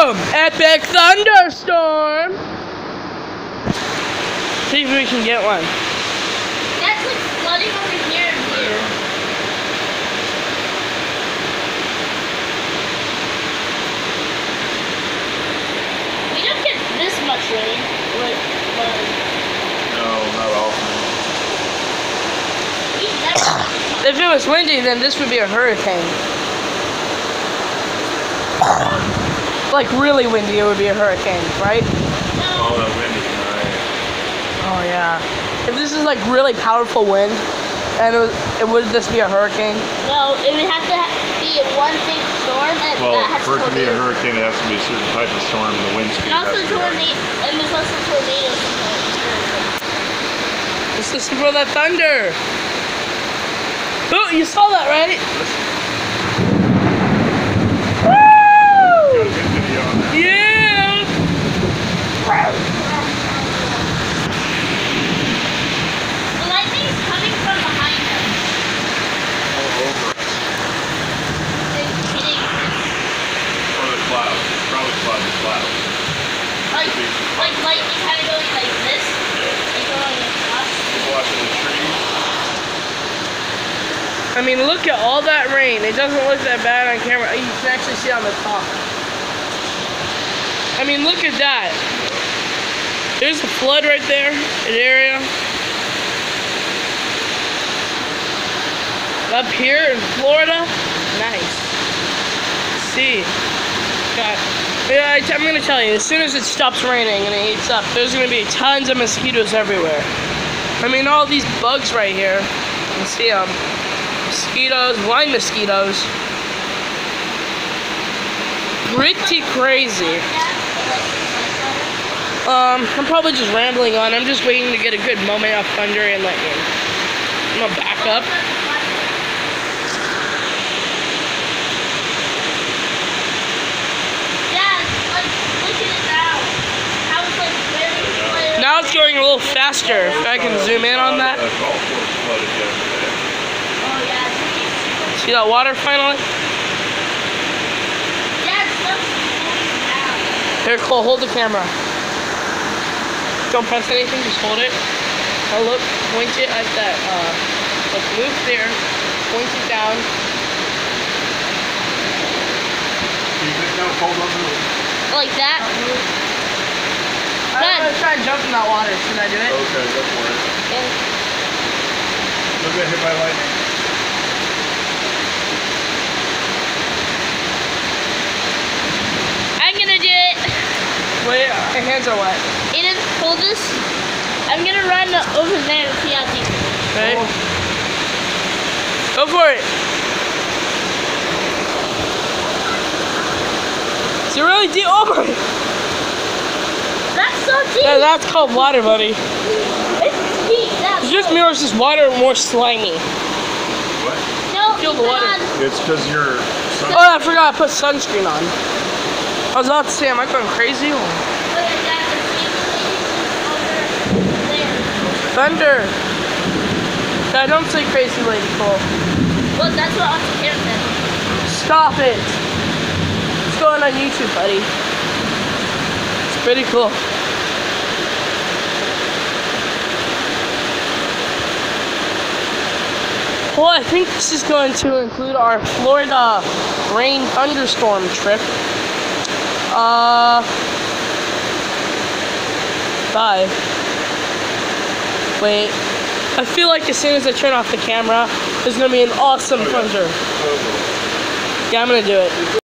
Boom! Epic thunderstorm! See if we can get one. That's like flooding over here and here. We don't get this much rain. No, not often. If it was windy, then this would be a hurricane. Like really windy, it would be a hurricane, right? Oh, that wind is nice. Oh yeah. If this is like really powerful wind, and would this be a hurricane? No, it would have to be one big storm, and Well, that has for it to be a tornadoes. hurricane, it has to be a certain type of storm, and the wind speed And has also to be high. and there's also tornadoes. Let's listen for that thunder. Oh, you saw that, right? Got a good video on that. Yeah! The lightning is coming from behind us. All over us. It's hitting us. Or the clouds. Probably clouds. Like lightning kind of going like this. Like going across. We're watching the trees. I mean, look at all that rain. It doesn't look that bad on camera. You can actually see on the top. I mean, look at that. There's a flood right there, an area. Up here in Florida, nice. See, God. Yeah, I'm gonna tell you, as soon as it stops raining and it heats up, there's gonna be tons of mosquitoes everywhere. I mean, all these bugs right here, you can see them. Mosquitoes, blind mosquitoes. Pretty crazy. I'm probably just rambling on. I'm just waiting to get a good moment of thunder and lightning. I'm gonna back up. Yeah, like look at it now. How it's like very Now it's going a little faster. If I can zoom in on that. The golf course flooded yesterday. Oh yeah. See that water finally? Yeah, it's now. Here, Cole, hold the camera. Don't press anything, just hold it. Now look, point it at that, look, move there, point it down. You think that'll hold on to it? Like that. I'm gonna try and jump in that water. Should I do it? Okay, go for it. And Don't get hit by lightning. I'm gonna do it. Wait, my hands are wet. Aiden, hold this. I'm gonna run over there and see how deep. Okay. Go for it. Is it really deep? Oh my! That's so deep. Yeah, that's called water, buddy. It's deep. That's It's just mirrors this water more slimy. What? no. Feel the water. It's because you're... Oh, I forgot I put sunscreen on. I was about to say, am I going crazy? Thunder. Yeah, don't say crazy lady, Cole. Well, that's what Auntie Karen said. Stop it. It's going on YouTube, buddy. It's pretty cool. Well, I think this is going to include our Florida rain thunderstorm trip. Bye. Wait. I feel like as soon as I turn off the camera, there's going to be an awesome thunder. Yeah, I'm going to do it.